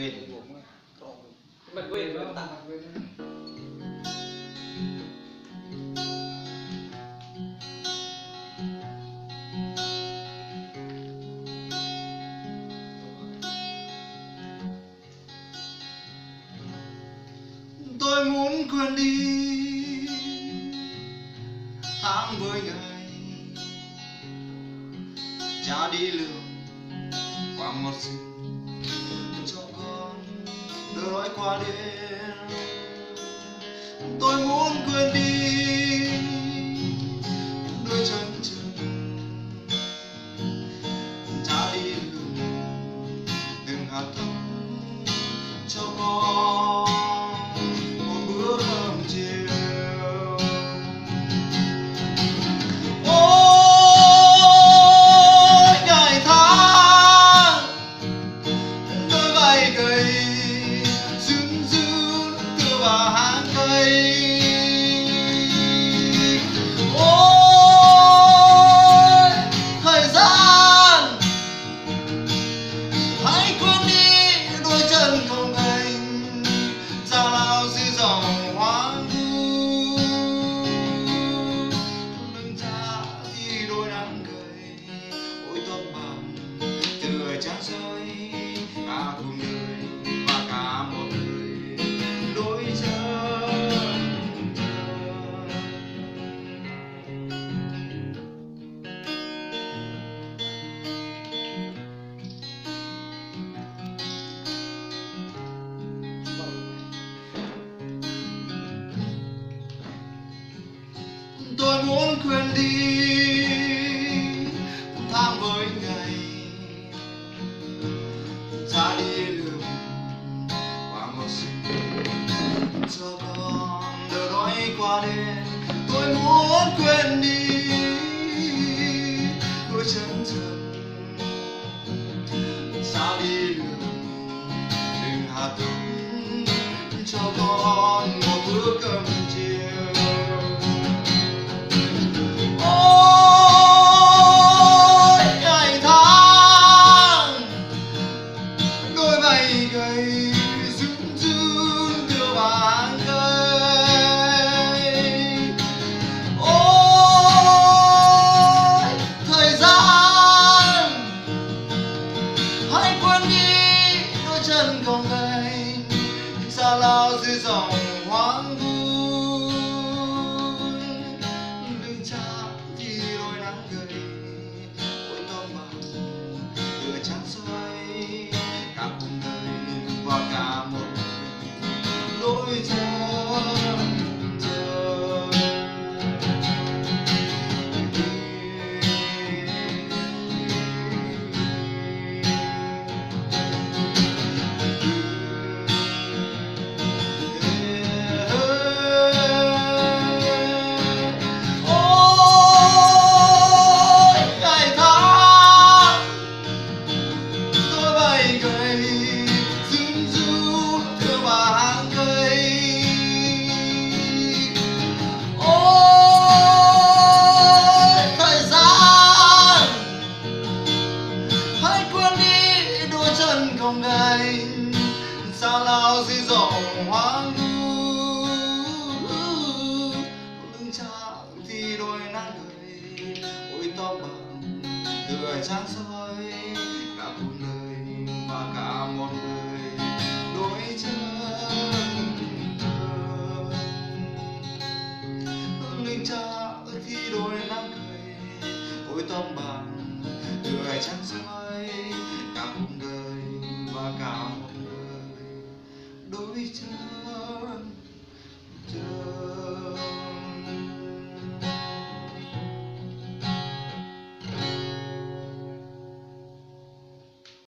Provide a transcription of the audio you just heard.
quên Bật quên rồi tặng tôi muốn quên đi tháng với ngày cha đi lường qua một sinh cho con đỡ đói qua đêm. Tôi muốn quên đi đôi chân trần cha đi lường từng hạt thóc cho con một bữa cơm chiều. Ôi ngày tháng đôi vai gầy run run tựa vào hàng cây. Ôi thời gian hãy quên đi đôi chân không anh sao lao dưới dòng hoang vu. Lưng cha thì đôi nắng gầy ôi tóc bạc tựa trắng rơi cả cuộc đời và cả một đời đôi chân. Tôi muốn quên đi tháng với ngày cha đi lường qua một sinh cho con đỡ đói qua đêm. Tôi muốn quên đi đôi chân trần cha đi lường từng hạt thóc cho con một bữa cơm chiều. Ôi ngày tháng đôi vai gầy run run tựa vào hàng cây. Ôi thời gian hãy quên đi đôi chân không gầy xa lao dưới dòng hoang vu. Lưng cha thì đôi nắng gầy ôi tóc bạc tựa trắng xoay cả cuộc đời và cả một đôi chân. Không anh sao lao dưới dòng hoang vu. Lưng cha thì đôi nắng gầy ôi tóc bạc tựa trắng soi cả cuộc đời và cả một đời đôi chân. Lưng cha thì đôi nắng gầy ôi tóc bạc tựa trắng soi